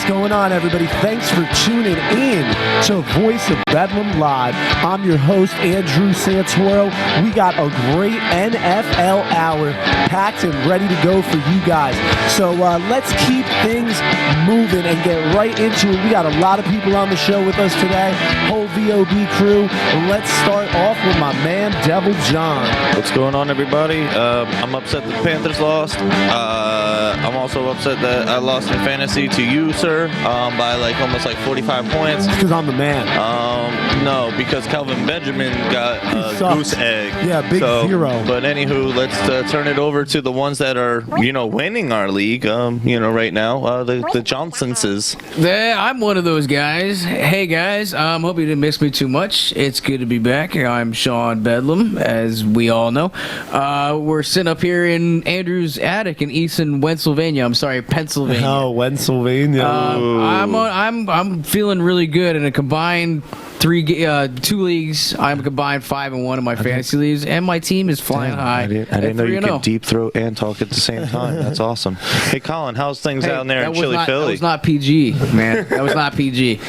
What's going on, everybody? Thanks for tuning in to Voice of Bedlam Live. I'm your host, Andrew Santoro. We got a great NFL hour packed and ready to go for you guys. So let's keep things moving and get right into it. We got a lot of people on the show with us today. Whole VOB crew. Let's start off with my man, Devil John. What's going on, everybody? I'm upset that the Panthers lost. I'm also upset that I lost in fantasy to you, sir, by almost 45 points. Because I'm the man. No, because Calvin Benjamin got a goose egg. Yeah, big zero. But anywho, let's turn it over to the ones that are, winning our league, right now, the Johnsonses. I'm one of those guys. Hey, guys, hope you didn't miss me too much. It's good to be back. I'm Sean Bedlam, as we all know. We're sitting up here in Andrew's attic in Easton, Pennsylvania. Oh, Pennsylvania. I'm feeling really good in a combined 2 leagues. I'm combined 5-1 in my fantasy leagues, and my team is flying high. I didn't know you could deep throat and talk at the same time. That's awesome. Hey, Colin, how's things down there in Chili, Philly? That was not PG, man. That was not PG.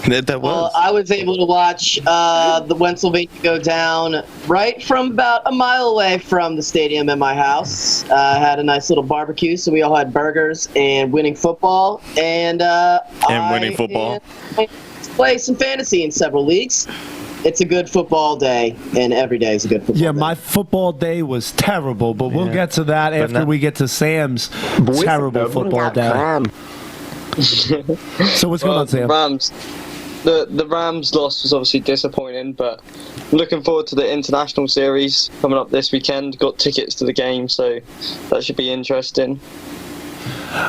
That was. Well, I was able to watch the Pennsylvania go down right from about a mile away from the stadium at my house. Had a nice little barbecue, so we all had burgers and winning football. And play some fantasy in several leagues. It's a good football day, and every day is a good football day. Yeah, my football day was terrible, but we'll get to that after we get to Sam's terrible football day. So what's going on, Sam? The Rams loss was obviously disappointing, but looking forward to the international series coming up this weekend. Got tickets to the game, so that should be interesting.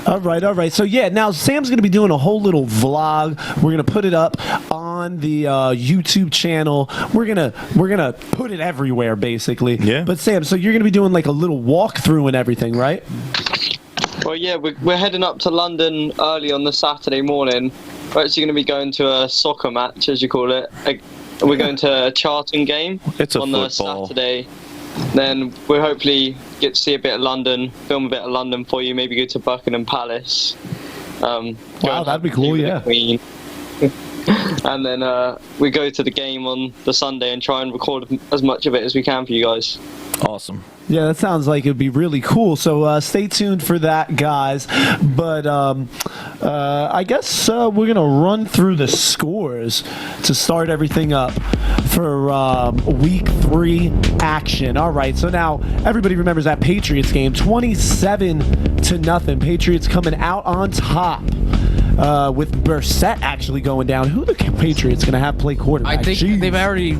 All right. So now Sam's going to be doing a whole little vlog. We're going to put it up on the YouTube channel. We're gonna put it everywhere, basically. Yeah. But Sam, so you're going to be doing like a little walkthrough and everything, right? Well, yeah, we're heading up to London early on the Saturday morning. We're actually going to be going to a soccer match, as you call it. We're going to a Charlton game on the Saturday. Then we'll hopefully get to see a bit of London, film a bit of London for you, maybe go to Buckingham Palace. Wow, that'd be cool, yeah. And then we go to the game on the Sunday and try and record as much of it as we can for you guys. Awesome. Yeah, that sounds like it'd be really cool. So stay tuned for that, guys. But I guess we're going to run through the scores to start everything up for Week 3 action. All right, so now everybody remembers that Patriots game, 27-0. Patriots coming out on top. With Brissett actually going down. Who the Patriots going to have play quarterback? I think they've already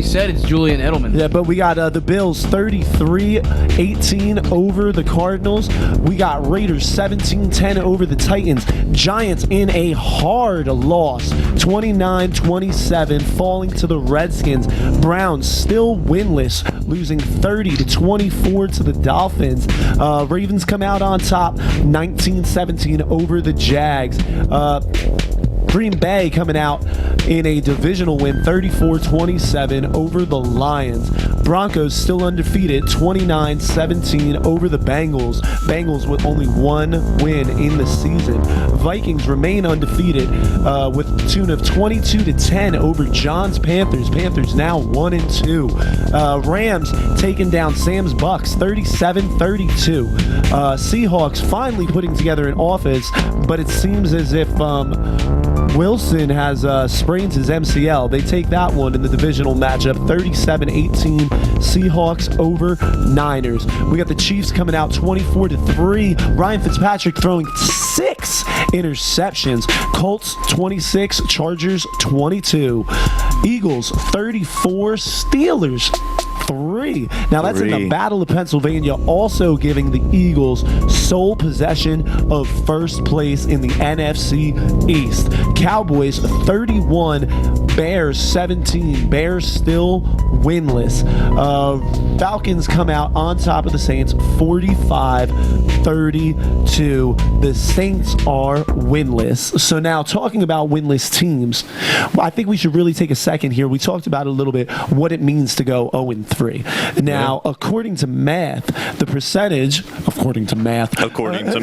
said it's Julian Edelman. Yeah, but we got the Bills 33-18 over the Cardinals. We got Raiders 17-10 over the Titans. Giants in a hard loss, 29-27, falling to the Redskins. Browns still winless, losing 30-24 to the Dolphins. Ravens come out on top, 19-17 over the Jags. Green Bay coming out in a divisional win, 34-27 over the Lions. Broncos still undefeated, 29-17 over the Bengals. Bengals with only one win in the season. Vikings remain undefeated with a tune of 22-10 over John's Panthers. Panthers now 1-2. Rams taking down Sam's Bucks, 37-32. Seahawks finally putting together an offense, but it seems as if Wilson has sprained his MCL. They take that one in the divisional matchup, 37-18, Seahawks over Niners. We got the Chiefs coming out 24-3. Ryan Fitzpatrick throwing 6 interceptions. Colts 26, Chargers 22. Eagles 34, Steelers 3. Now that's in the Battle of Pennsylvania, also giving the Eagles sole possession of first place in the NFC East. Cowboys 31, Bears 17. Bears still winless. Falcons come out on top of the Saints 45-32. The Saints are winless. So now talking about winless teams, I think we should really take a second here. We talked about a little bit what it means to go 0-3. 0-3. Now, according to math, the percentage, according to math, according to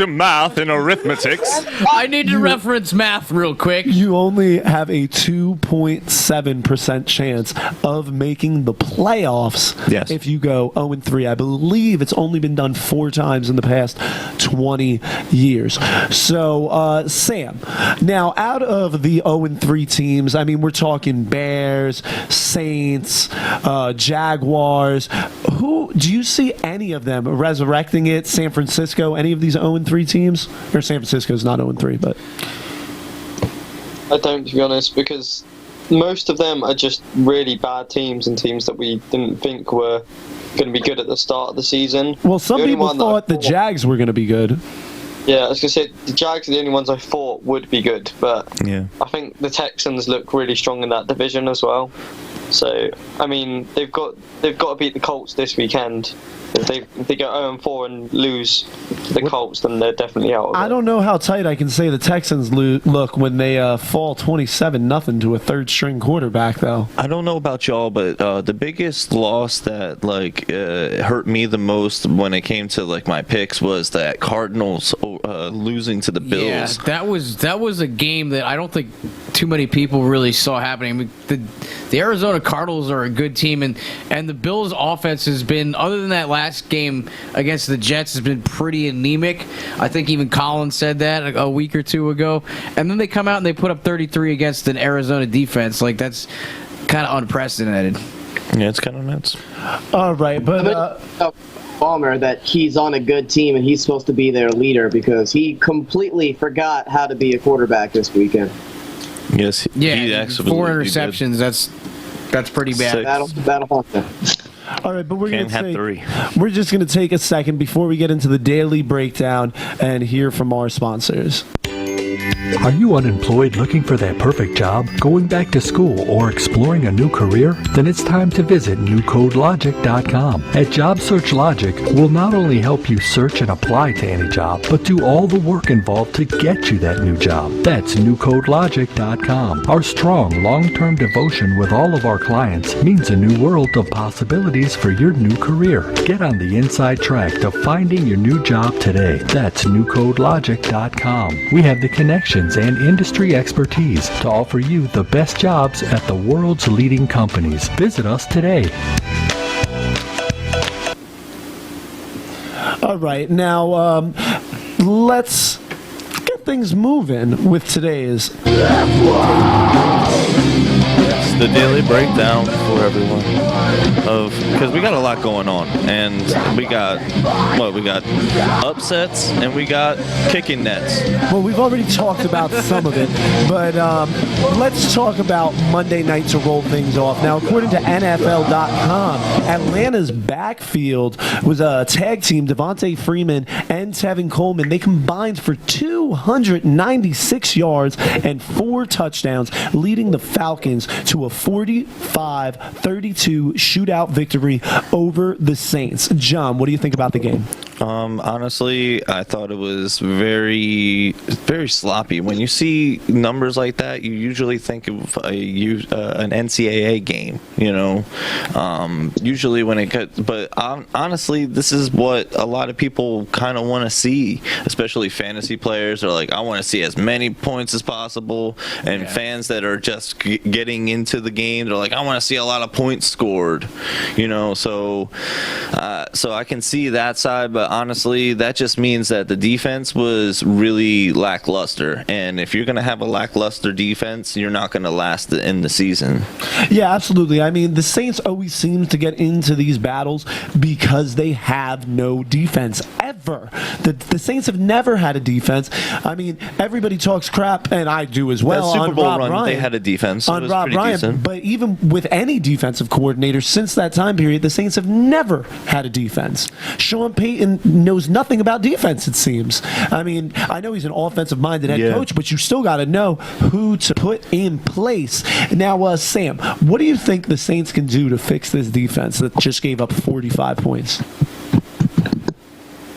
math in arithmetics, I need to reference math real quick. you only have a 2.7% chance of making the playoffs if you go 0-3. I believe it's only been done 4 times in the past 20 years. So, Sam, now out of the 0-3 teams, I mean, we're talking Bears, Saints, Jaguars. Who do you see any of them resurrecting it? San Francisco, any of these 0-3 teams? Or San Francisco's not 0-3, but I don't, to be honest, because most of them are just really bad teams and teams that we didn't think were going to be good at the start of the season. Well, some people thought the Jags were going to be good. Yeah, I was going to say, the Jags are the only ones I thought would be good, but yeah, I think the Texans look really strong in that division as well. So, I mean, they've got to beat the Colts this weekend. If they go 0-4 and lose the Colts, then they're definitely out of it. I don't know how tight I can say the Texans look when they fall 27-0 to a third-string quarterback, though. I don't know about y'all, but the biggest loss that hurt me the most when it came to my picks was that Cardinals losing to the Bills. Yeah, that was a game that I don't think too many people really saw happening. I mean, the Arizona Cardinals are a good team, and the Bills' offense has been, other than that last game against the Jets, has been pretty anemic. I think even Collins said that a week or two ago. And then they come out and they put up 33 against an Arizona defense. That's kind of unprecedented. Yeah, it's kind of nuts. All right, but Palmer, that he's on a good team and he's supposed to be their leader, because he completely forgot how to be a quarterback this weekend. Yes, yeah, he 4 interceptions. That's pretty bad. That'll haunt them. All right, but we're just going to take a second before we get into the daily breakdown and hear from our sponsors. Are you unemployed looking for that perfect job, going back to school, or exploring a new career? Then it's time to visit newcodelogic.com. At Job Search Logic, we'll not only help you search and apply to any job, but do all the work involved to get you that new job. That's newcodelogic.com. Our strong, long-term devotion with all of our clients means a new world of possibilities for your new career. Get on the inside track to finding your new job today. That's newcodelogic.com. We have the connections and industry expertise to offer you the best jobs at the world's leading companies. Visit us today. All right, now let's get things moving with today's the daily breakdown for everyone because we got a lot going on, and we got upsets and we got kicking nets. Well, we've already talked about some of it, but let's talk about Monday night to roll things off. Now, according to NFL.com, Atlanta's backfield was a tag team, Devontae Freeman and Tevin Coleman. They combined for 296 yards and 4 touchdowns, leading the Falcons to a 45-32 shootout victory over the Saints. John, what do you think about the game? Honestly, I thought it was very, very sloppy. When you see numbers like that, you usually think of an NCAA game, usually when it gets, but honestly, this is what a lot of people kind of want to see, especially fantasy players are like, I want to see as many points as possible, and fans that are just getting into the game, they're like, I want to see a lot of points scored, so I can see that side, but honestly, that just means that the defense was really lackluster. And if you're going to have a lackluster defense, you're not going to last in the season. Yeah, absolutely. I mean, the Saints always seem to get into these battles because they have no defense ever. The Saints have never had a defense. I mean, everybody talks crap, and I do as well. That Super Bowl Rob run, Ryan, they had a defense. On Rob Ryan, decent. But even with any defensive coordinator since that time period, the Saints have never had a defense. Sean Payton knows nothing about defense, it seems. I mean, I know he's an offensive-minded head coach, but you still got to know who to put in place. Now, Sam, what do you think the Saints can do to fix this defense that just gave up 45 points?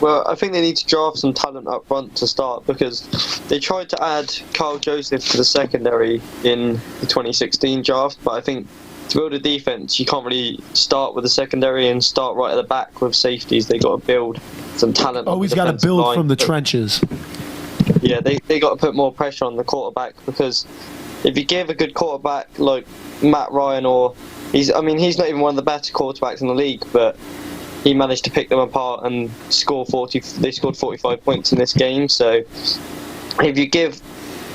Well, I think they need to draft some talent up front to start, because they tried to add Kyle Joseph to the secondary in the 2016 draft, but I think to build a defense, you can't really start with the secondary and start right at the back with safeties. They got to build some talent. Always got to build from the trenches. Yeah, they got to put more pressure on the quarterback, because if you give a good quarterback like Matt Ryan, or he's not even one of the better quarterbacks in the league, but he managed to pick them apart and score 40. They scored 45 points in this game. So if you give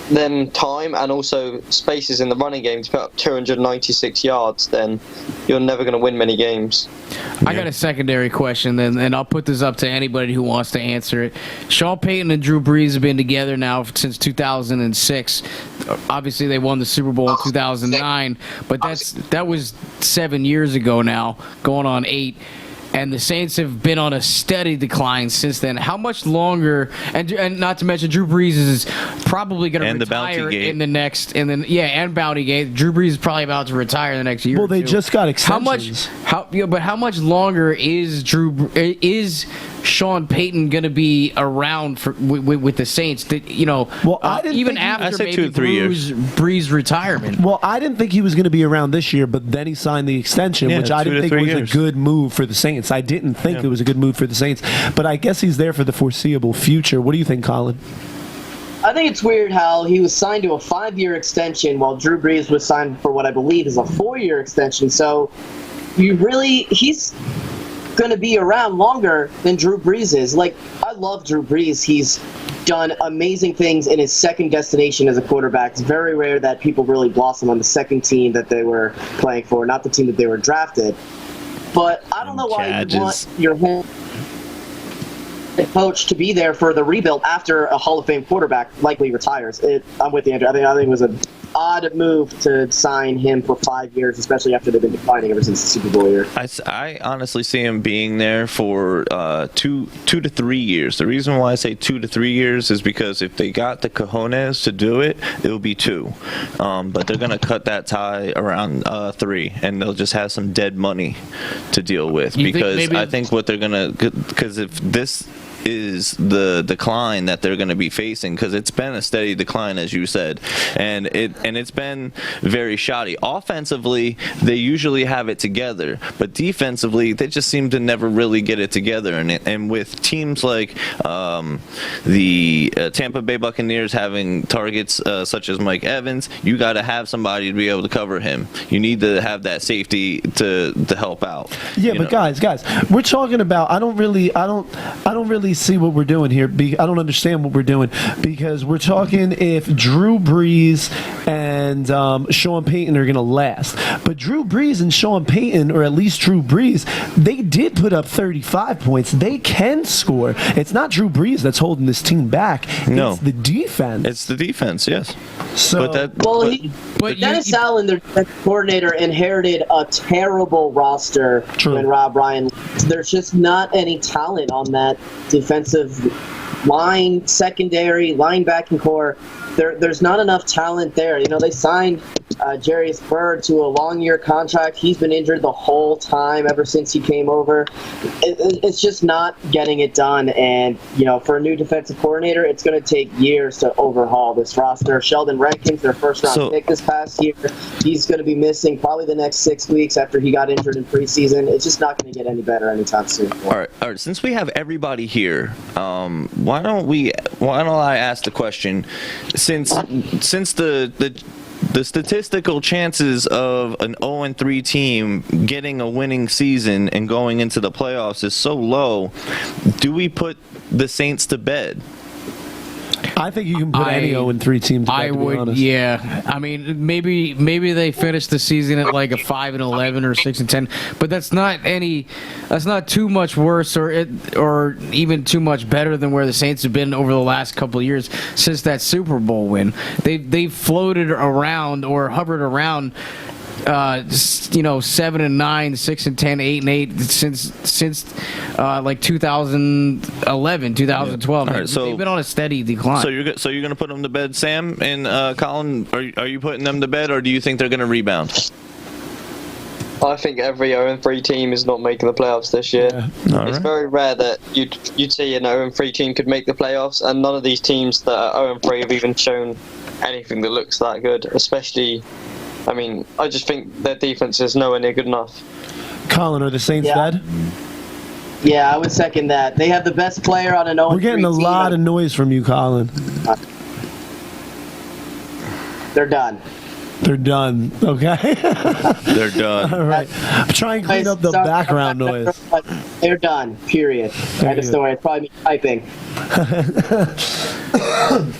them time and also spaces in the running game to put up 296 yards, then you're never going to win many games. I got a secondary question, and I'll put this up to anybody who wants to answer it. Sean Payton and Drew Brees have been together now since 2006. Obviously, they won the Super Bowl in 2009, but that was 7 years ago now, going on 8. And the Saints have been on a steady decline since then. How much longer? And not to mention, Drew Brees is probably going to retire in the next. And Bountygate. Drew Brees is probably about to retire in the next year. Well, they just got extensions. How much longer is Sean Payton going to be around with the Saints? Even after maybe 2 to 3 years. Brees' retirement. Well, I didn't think he was going to be around this year, but then he signed the extension, which I didn't think was a good move for the Saints. I didn't think it was a good move for the Saints, but I guess he's there for the foreseeable future. What do you think, Colin? I think it's weird how he was signed to a 5-year extension while Drew Brees was signed for what I believe is a 4-year extension. So he's going to be around longer than Drew Brees is. Like, I love Drew Brees. He's done amazing things in his second destination as a quarterback. It's very rare that people really blossom on the second team that they were playing for, not the team that they were drafted. But I don't know why you want your head coach to be there for the rebuild after a Hall of Fame quarterback likely retires. I'm with you, Andrew. I think it was an odd move to sign him for 5 years, especially after they've been declining ever since the Super Bowl year. I honestly see him being there for 2 to 3 years. The reason why I say 2 to 3 years is because if they got the cojones to do it, it'll be 2. But they're going to cut that tie around 3, and they'll just have some dead money to deal with. I think what they're going to, because if this is the decline that they're going to be facing, because it's been a steady decline, as you said, and it's been very shoddy. Offensively, they usually have it together, but defensively, they just seem to never really get it together. And with teams like the Tampa Bay Buccaneers having targets such as Mike Evans, you got to have somebody to be able to cover him. You need to have that safety to help out. Yeah, but guys, we're talking about. I don't really see what we're doing here. I don't understand what we're doing, because we're talking if Drew Brees and Sean Payton are going to last. But Drew Brees and Sean Payton, or at least Drew Brees, they did put up 35 points. They can score. It's not Drew Brees that's holding this team back. No. It's the defense. It's the defense, yes. So, Dennis Allen, their coordinator, inherited a terrible roster when Rob Ryan. There's just not any talent on that defensive line, secondary, linebacking core. There's not enough talent there. They signed Jarius Byrd to a long-year contract. He's been injured the whole time ever since he came over. It's just not getting it done. And, for a new defensive coordinator, it's going to take years to overhaul this roster. Sheldon Rankins, their first-round pick this past year, he's going to be missing probably the next 6 weeks after he got injured in preseason. It's just not going to get any better anytime soon. All right. Since we have everybody here, why don't I ask the question? Since the statistical chances of an 0-3 team getting a winning season and going into the playoffs is so low, do we put the Saints to bed? I think you can put any 0-3 team to bed, to be honest. Yeah. I mean, maybe they finish the season at like a 5-11 or 6-10, but that's not too much worse or even too much better than where the Saints have been over the last couple of years since that Super Bowl win. They've floated around or hovered around 7-9, 6-10, 8-8 since like 2011, 2012. Right, so they've been on a steady decline. So you're gonna put them to bed, Sam and Colin? Are you putting them to bed, or do you think they're gonna rebound? I think every 0-3 team is not making the playoffs this year. Yeah. It's very rare that you'd see an 0-3 team could make the playoffs, and none of these teams that are 0-3 have even shown anything that looks that good, especially I mean, I just think their defense is nowhere near good enough. Colin, are the Saints dead? Yeah, I would second that. They have the best player on an 0-3 We're getting a team. lot of noise from you, Colin. They're done. They're done. Okay. They're done. All right. Try and clean up the background noise. They're done. Period. I just don't. It's probably me typing.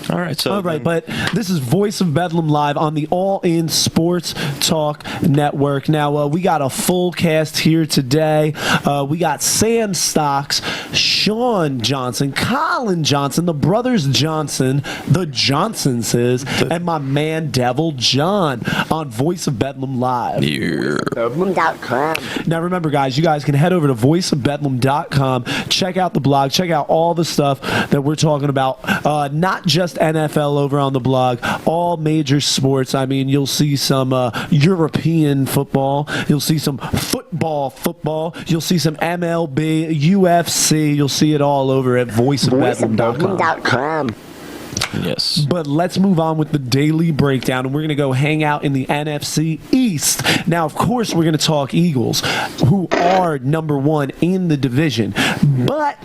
All right. So. All right, but this is Voice of Bedlam live on the All In Sports Talk Network. Now we got a full cast here today. We got Sam Stocks, Sean Johnson, Colin Johnson, the brothers Johnson, the Johnsons, and my man Devil John on Voice of Bedlam live. Yeah. Now remember, guys, you guys can head over to voiceofbedlam.com, check out the blog, check out all the stuff that we're talking about. Not just NFL over on the blog, all major sports. I mean, you'll see some European football, you'll see some football, you'll see some MLB, UFC, you'll see it all over at voiceofbedlam.com. Yes. But let's move on with the daily breakdown, and we're going to go hang out in the NFC East. Now, of course, we're going to talk Eagles, who are number one in the division. But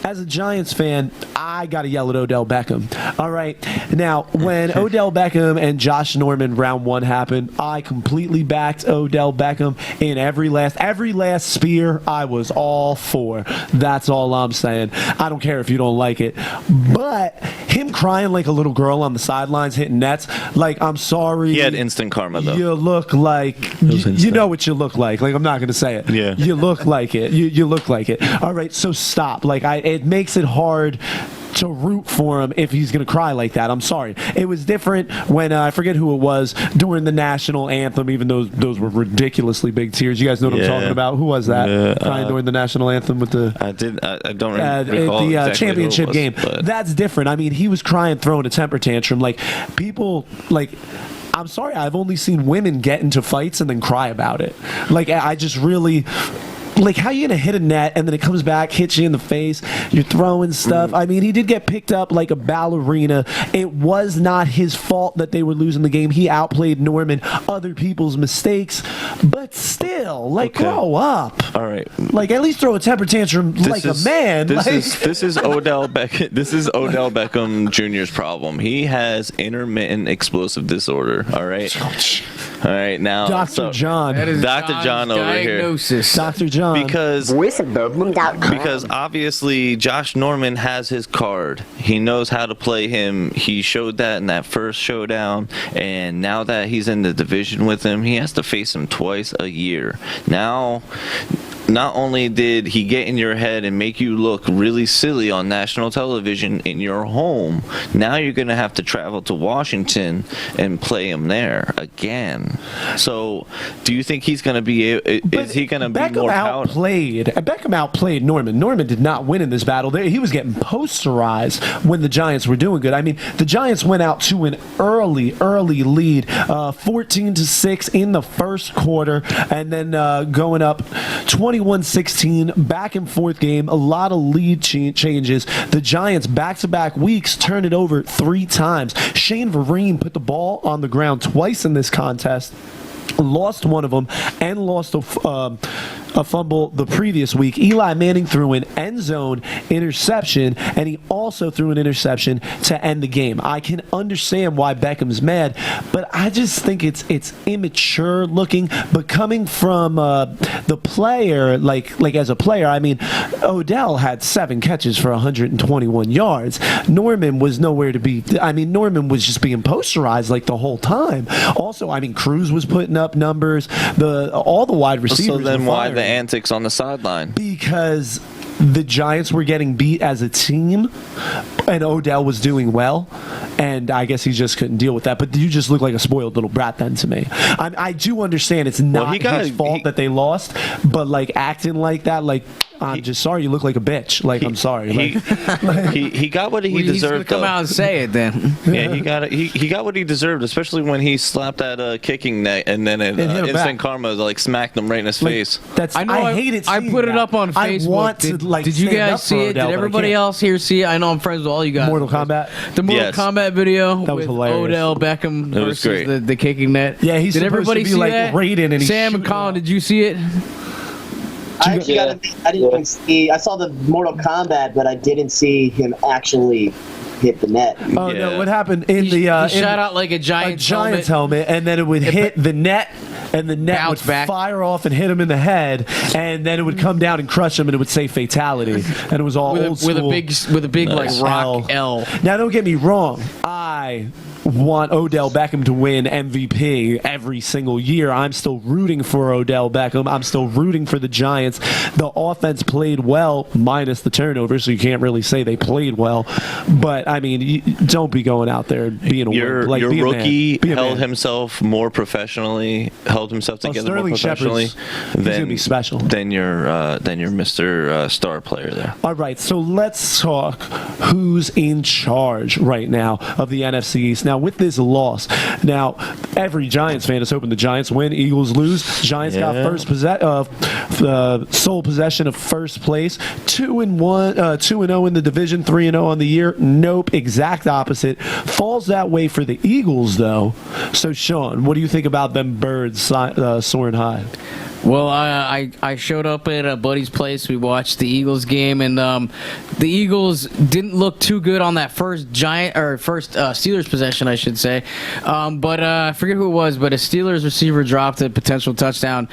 as a Giants fan, I got to yell at Odell Beckham. All right. Now, when Odell Beckham and Josh Norman round one happened, I completely backed Odell Beckham in every last spear. I was all for. That's all I'm saying. I don't care if you don't like it. But him crying like a little girl on the sidelines hitting nets, like, I'm sorry. He had instant karma, though. You look like, you know what you look like. Like, I'm not going to say it. Yeah. You look like it. You look like it. All right, so stop. Like, it makes it hard to root for him if he's going to cry like that. I'm sorry. It was different when, I forget who it was, during the national anthem, even though those were ridiculously big tears. You guys know what I'm talking about? Who was that? Crying during the national anthem with the... I don't recall the exactly championship who it was, game. but... That's different. I mean, he was crying, throwing a temper tantrum. Like, people, like... I'm sorry, I've only seen women get into fights and then cry about it. Like, I just really... Like, how are you going to hit a net and then it comes back, hits you in the face, you're throwing stuff? I mean, he did get picked up like a ballerina. It was not his fault that they were losing the game. He outplayed Norman, other people's mistakes. But still, like, grow up. All right. Like, at least throw a temper tantrum like a man. This is Odell Beckham. This is Odell Beckham Jr.'s problem. He has intermittent explosive disorder. All right. All right. Now, Dr. John. That is Dr. John's John over diagnosis. here. Dr. John. Because obviously Josh Norman has his card. He knows how to play him. He showed that in that first showdown, and now that he's in the division with him, he has to face him twice a year. Now, not only did he get in your head and make you look really silly on national television in your home, now you're going to have to travel to Washington and play him there again. So, do you think he's going to be? Is he going to be more powerful? Beckham outplayed Norman. Norman did not win in this battle. He was getting posterized when the Giants were doing good. I mean, the Giants went out to an early lead, 14-6 in the first quarter, and then going up 21-16, back and forth game, a lot of lead changes. The Giants back-to-back weeks turned it over 3 times. Shane Vereen put the ball on the ground twice in this contest, lost one of them, and lost a fumble the previous week. Eli Manning threw an end zone interception, and he also threw an interception to end the game. I can understand why Beckham's mad, but I just think it's immature looking. But coming from the player, like as a player, I mean, Odell had 7 catches for 121 yards. Norman was nowhere to be. I mean, Norman was just being posterized like the whole time. Also, I mean, Cruz was putting up numbers. All the wide receivers. So then, were why firing. the antics on the sideline? Because the Giants were getting beat as a team, and Odell was doing well, and I guess he just couldn't deal with that. But you just look like a spoiled little brat then to me. I do understand it's not his fault that they lost, but like acting like that, like I'm just sorry. You look like a bitch. Like, I'm sorry. He got what he deserved. Come out and say it then. Yeah, he got what he deserved, especially when he slapped that kicking net and then instant karma like smacked him right in his face. I hate it. I put it up on Facebook. I want to did you guys see it? Did everybody else here see it? I know I'm friends with all you guys. Mortal Kombat. The Mortal Kombat video that was with hilarious. Odell Beckham versus the kicking net. Yeah, he's did supposed everybody to be see like that? Raiden and Sam and Colin, did you see it? I actually I didn't even see. I saw the Mortal Kombat, but I didn't see him actually hit the net. Oh no! What happened in he shot out like a Giants helmet, and then it would hit the net, and the net would fire off and hit him in the head, and then it would come down and crush him, and it would say fatality, and it was all old school with a big like rock L. Now don't get me wrong, I want Odell Beckham to win MVP every single year. I'm still rooting for Odell Beckham. I'm still rooting for the Giants. The offense played well, minus the turnover, so you can't really say they played well. But I mean, don't be going out there being a your rookie held himself more professionally, held himself together more professionally than your Mr. Star player there. All right, so let's talk who's in charge right now of the NFC East. Now, with this loss, now every Giants fan is hoping the Giants win, Eagles lose. Giants got sole possession of first place, 2-1, 2-0 in the division, 3-0 on the year. Nope, exact opposite. Falls that way for the Eagles, though. So, Sean, what do you think about them birds soaring high? Well, I showed up at a buddy's place. We watched the Eagles game, and the Eagles didn't look too good on that first Steelers possession, I should say. But I forget who it was, but a Steelers receiver dropped a potential touchdown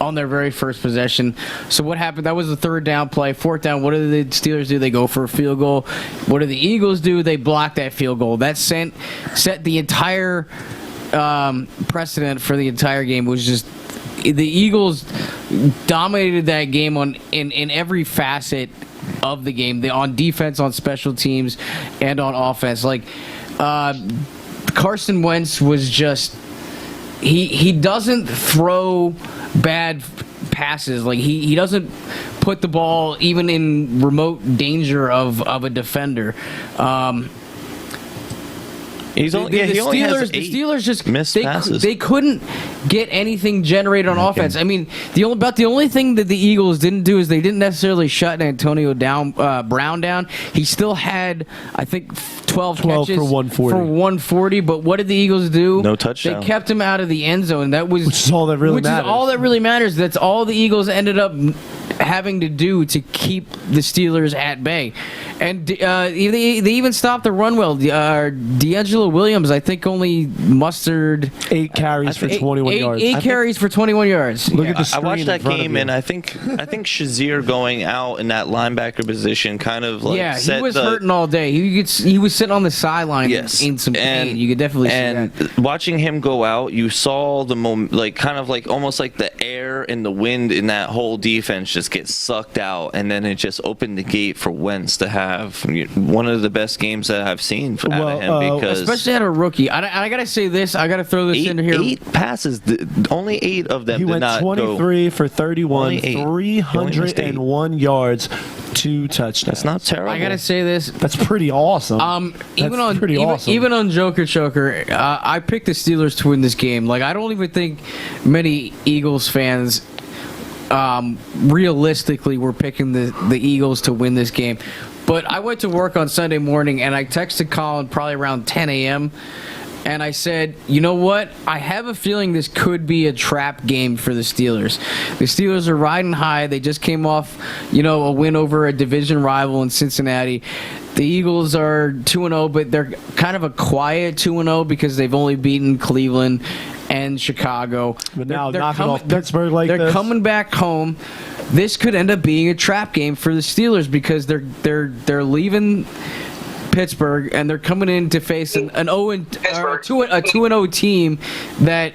on their very first possession. So what happened? That was the third down play. Fourth down, what do the Steelers do? They go for a field goal. What do the Eagles do? They block that field goal. That set the entire precedent for the entire game. It was just the Eagles dominated that game in every facet of the game. On defense, on special teams, and on offense. Like Carson Wentz was just he doesn't throw bad passes. Like he doesn't put the ball even in remote danger of a defender. The Steelers just missed passes. They couldn't get anything generated on offense. I mean, the only thing that the Eagles didn't do is they didn't necessarily shut Antonio Brown down. He still had, I think, 12 catches for 140. But what did the Eagles do? No touchdown. They kept him out of the end zone. Which is all that really matters. That's all the Eagles ended up having to do to keep the Steelers at bay. And they even stopped the run well. D'Angelo Williams, I think, only mustered 8 carries for 21 yards. 8 carries for 21 yards. Look at the screen. I watched that game, and I think Shazier going out in that linebacker position kind of like he was hurting all day. He was sitting on the sideline in some pain. You could definitely see that. And watching him go out, you saw the almost like the air and the wind in that whole defense just get sucked out, and then it just opened the gate for Wentz to have one of the best games that I've seen out of him, because especially at a rookie. I gotta say this. I gotta throw this in here. 8 passes, only 8 of them. He did went not 23 for 31, 301 yards, 2 touchdowns. That's not terrible. I gotta say this. That's pretty awesome. Even on Joker Choker, I picked the Steelers to win this game. Like, I don't even think many Eagles fans realistically were picking the Eagles to win this game. But I went to work on Sunday morning, and I texted Colin probably around 10 a.m., and I said, you know what? I have a feeling this could be a trap game for the Steelers. The Steelers are riding high. They just came off, a win over a division rival in Cincinnati. The Eagles are 2-0, but they're kind of a quiet 2-0 because they've only beaten Cleveland and Chicago. But now knocking off Pittsburgh like this. They're coming back home. This could end up being a trap game for the Steelers because they're leaving Pittsburgh and they're coming in to face a 2-0 team that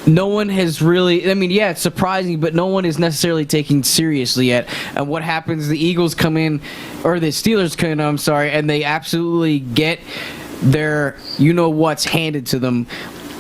no one has really. I mean, it's surprising, but no one is necessarily taking seriously yet. And what happens? The Eagles come in, or the Steelers come in. I'm sorry, and they absolutely get their what's handed to them.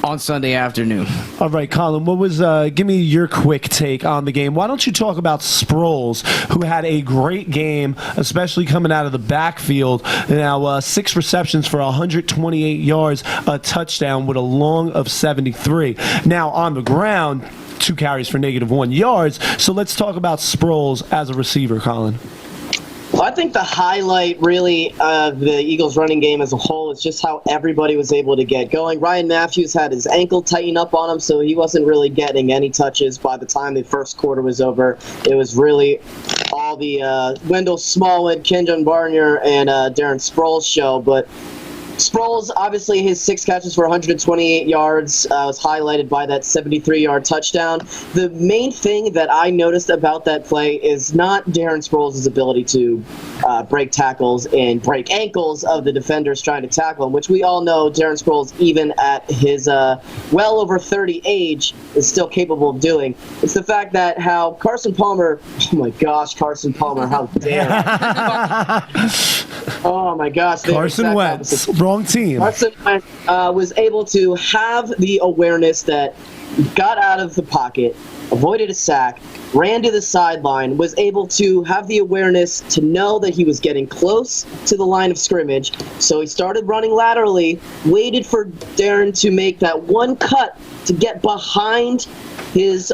on Sunday afternoon. All right, Colin, what was? Give me your quick take on the game. Why don't you talk about Sproles, who had a great game, especially coming out of the backfield. Now, 6 receptions for 128 yards, a touchdown with a long of 73. Now, on the ground, 2 carries for -1 yards. So let's talk about Sproles as a receiver, Colin. Well, I think the highlight, really, of the Eagles' running game as a whole is just how everybody was able to get going. Ryan Matthews had his ankle tighten up on him, so he wasn't really getting any touches by the time the first quarter was over. It was really all the Wendell Smallwood, Kenjon Barnier, and Darren Sproles show. But Sproles, obviously, his 6 catches for 128 yards was highlighted by that 73-yard touchdown. The main thing that I noticed about that play is not Darren Sproles' ability to break tackles and break ankles of the defenders trying to tackle him, which we all know Darren Sproles, even at his well over 30 age, is still capable of doing. It's the fact that how Carson Palmer, oh my gosh, Carson Palmer, how dare. Oh my gosh. Carson Wentz, wrong team. Carson Wentz was able to have the awareness that got out of the pocket, avoided a sack, ran to the sideline, was able to have the awareness to know that he was getting close to the line of scrimmage. So he started running laterally, waited for Darren to make that one cut to get behind his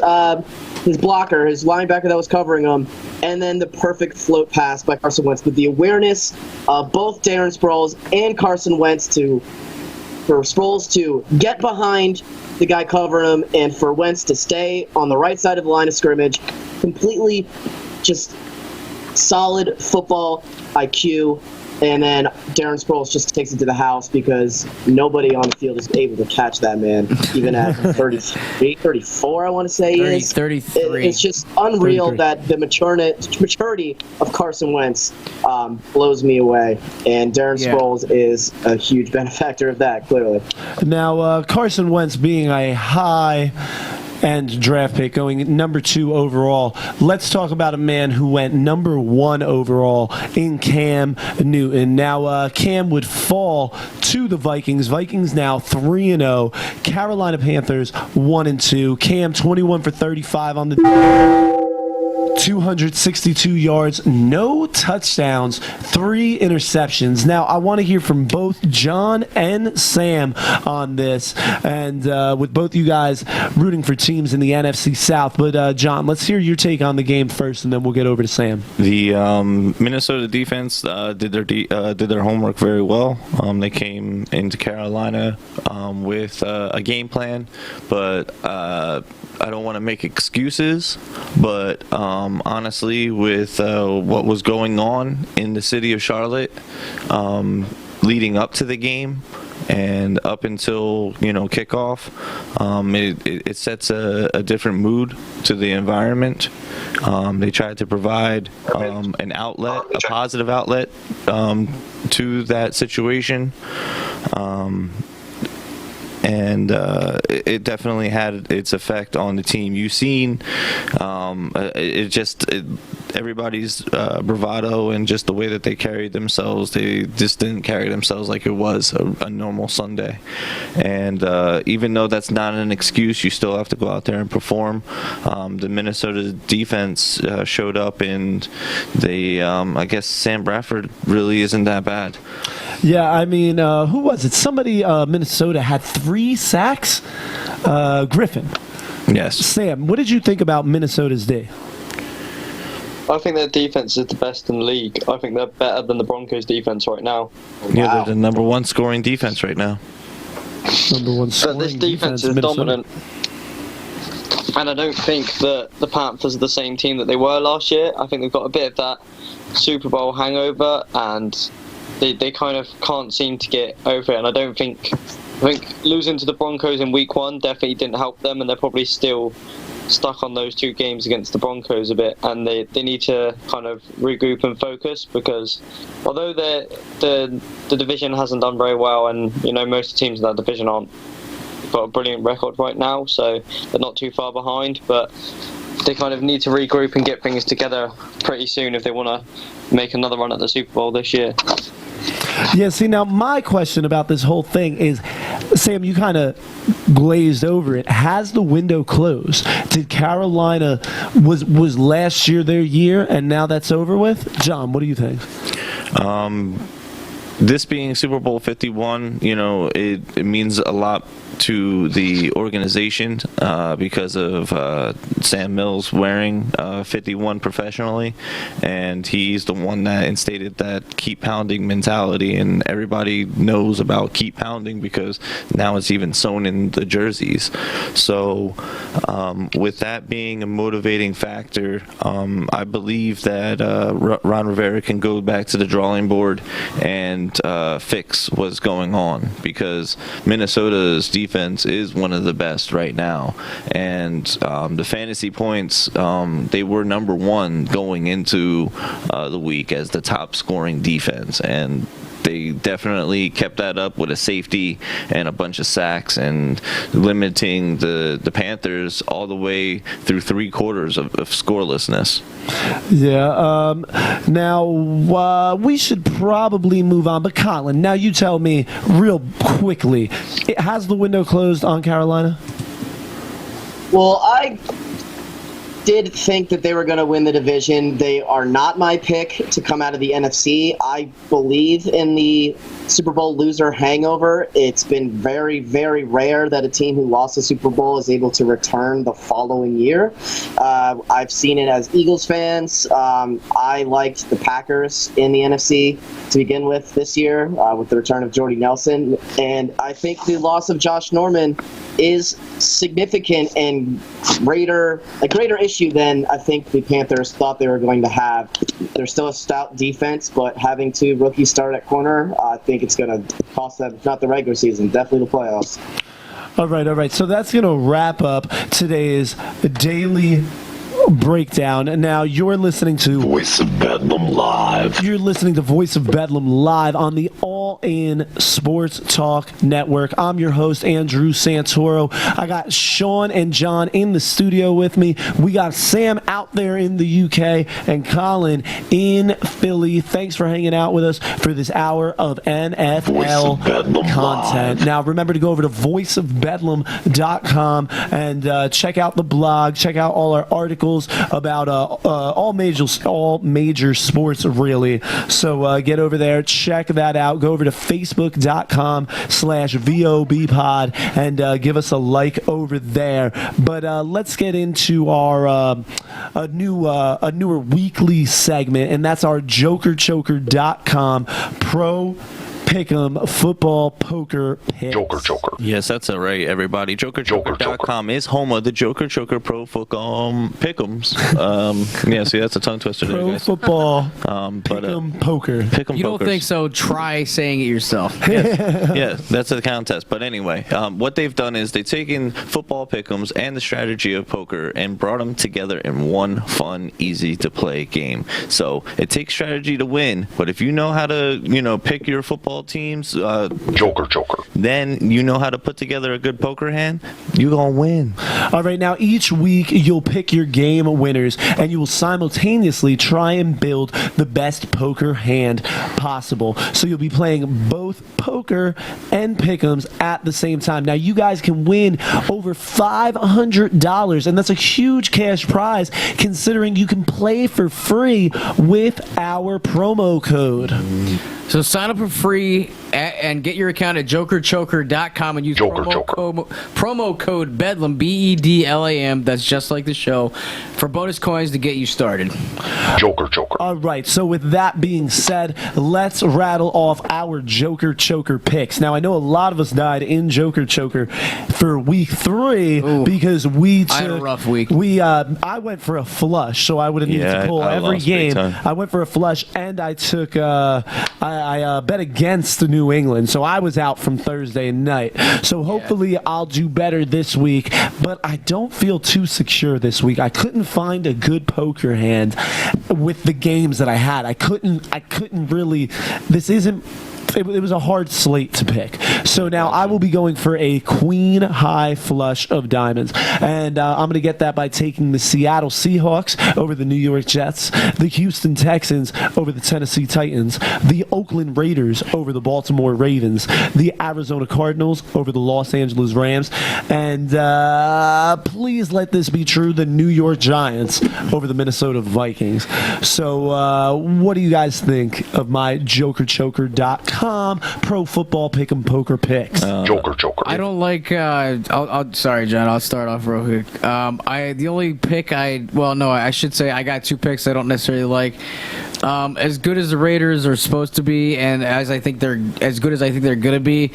blocker, his linebacker that was covering him, and then the perfect float pass by Carson Wentz with the awareness of both Darren Sproles and Carson Wentz for Sproles to get behind the guy covering him and for Wentz to stay on the right side of the line of scrimmage. Completely just solid football IQ. And then Darren Sproles just takes it to the house because nobody on the field is able to catch that man, even at 33, 34, I want to say. 33. It's just unreal that the maturity of Carson Wentz blows me away. And Darren Sproles is a huge benefactor of that, clearly. Now, Carson Wentz being a high-end draft pick, going number 2 overall. Let's talk about a man who went number 1 overall in Cam Newton. Now, Cam would fall to the Vikings. Vikings now 3-0. Carolina Panthers 1-2. Cam 21 for 35 on the 262 yards, no touchdowns, 3 interceptions. Now, I want to hear from both John and Sam on this, and with both you guys rooting for teams in the NFC South. But, John, let's hear your take on the game first, and then we'll get over to Sam. The Minnesota defense did their homework very well. They came into Carolina with a game plan, but I don't want to make excuses, but honestly, with what was going on in the city of Charlotte leading up to the game and up until kickoff, it sets a different mood to the environment. They tried to provide an outlet, a positive outlet to that situation. And it definitely had its effect on the team. You've seen everybody's bravado and just the way that they carried themselves. They just didn't carry themselves like it was a normal Sunday. And even though that's not an excuse, you still have to go out there and perform. The Minnesota defense showed up, and I guess Sam Bradford really isn't that bad. Yeah, I mean, who was it? Somebody, Minnesota had 3 sacks. Griffin. Yes. Sam, what did you think about Minnesota's day? I think their defense is the best in the league. I think they're better than the Broncos' defense right now. Yeah, they're the number 1 scoring defense right now. Number 1 scoring But this defense is dominant. And I don't think that the Panthers are the same team that they were last year. I think they've got a bit of that Super Bowl hangover, and they kind of can't seem to get over it. And I think losing to the Broncos in week 1 definitely didn't help them, and they're probably still stuck on those 2 games against the Broncos a bit, and they need to kind of regroup and focus, because although the division hasn't done very well, and most of the teams in that division aren't got a brilliant record right now, so they're not too far behind, but they kind of need to regroup and get things together pretty soon if they want to make another run at the Super Bowl this year. Yeah, see, now my question about this whole thing is, Sam, you kind of glazed over it. Has the window closed? Did Carolina was last year their year, and now that's over with? John, what do you think? This being Super Bowl 51, it means a lot to the organization because of Sam Mills wearing 51 professionally, and he's the one that instated that keep pounding mentality, and everybody knows about keep pounding because now it's even sewn in the jerseys. So with that being a motivating factor, I believe that Ron Rivera can go back to the drawing board and fix what's going on, because Minnesota's defense is one of the best right now, and the fantasy points, they were number one going into the week as the top scoring defense, and they definitely kept that up with a safety and a bunch of sacks and limiting the Panthers all the way through 3 quarters of scorelessness. Yeah. Now, we should probably move on. But, Colin, now you tell me real quickly, has the window closed on Carolina? Well, I did think that they were going to win the division. They are not my pick to come out of the NFC. I believe in the Super Bowl loser hangover. It's been very, very rare that a team who lost the Super Bowl is able to return the following year. I've seen it as Eagles fans. I liked the Packers in the NFC to begin with this year with the return of Jordy Nelson. And I think the loss of Josh Norman is significant and a greater issue than I think the Panthers thought they were going to have. They're still a stout defense, but having 2 rookies start at corner, I think it's going to cost them, if not the regular season, definitely the playoffs. All right. So that's going to wrap up today's daily breakdown. Now you're listening to Voice of Bedlam Live. You're listening to Voice of Bedlam Live on the All In Sports Talk Network. I'm your host, Andrew Santoro. I got Sean and John in the studio with me. We got Sam out there in the UK and Colin in Philly. Thanks for hanging out with us for this hour of NFL content. Now remember to go over to voiceofbedlam.com and check out the blog, check out all our articles about all major sports, really. So get over there, check that out. Go over to facebook.com/VOBpod and give us a like over there. But let's get into our a newer weekly segment, and that's our jokerchoker.com pro Pick'em football poker picks. Joker. Yes, that's all right, everybody. JokerChoker.com is home of the Joker Choker Pro Football Pick'ems. Yeah, see, that's a tongue twister there, Pro guys. football Pick'em poker. Pick'em You don't pokers. think so? Try saying it yourself. Yeah, that's a contest. But anyway, what they've done is they've taken football pick'ems and the strategy of poker and brought them together in one fun, easy-to-play game. So it takes strategy to win, but if you know how to, pick your football teams, Joker. then you know how to put together a good poker hand, you're going to win. All right, now each week you'll pick your game winners and you will simultaneously try and build the best poker hand possible. So you'll be playing both poker and pick'ems at the same time. Now you guys can win over $500, and that's a huge cash prize considering you can play for free with our promo code. So sign up for free and get your account at jokerchoker.com and use promo code Bedlam, BEDLAM, that's just like the show, for bonus coins to get you started. Joker. All right, so with that being said, let's rattle off our Joker Choker picks. Now, I know a lot of us died in Joker Choker for week 3 because I had a rough week. I went for a flush, so I would have needed to pull every game. I went for a flush, and I took I bet against New England, so I was out from Thursday night. So hopefully I'll do better this week, but I don't feel too secure this week. I couldn't find a good poker hand with the games that I had. I couldn't really. It was a hard slate to pick. So So now I will be going for a queen high flush of diamonds. And I'm going to get that by taking the Seattle Seahawks over the New York Jets, the Houston Texans over the Tennessee Titans, the Oakland Raiders over the Baltimore Ravens, the Arizona Cardinals over the Los Angeles Rams, and please let this be true, the New York Giants over the Minnesota Vikings. So what do you guys think of my JokerChoker.com pro football pick'em poker picks? Joker. I don't like. Sorry, John. I'll start off real quick. The only pick I should say I got 2 picks I don't necessarily like. As good as the Raiders are supposed to be, and as I think they're going to be,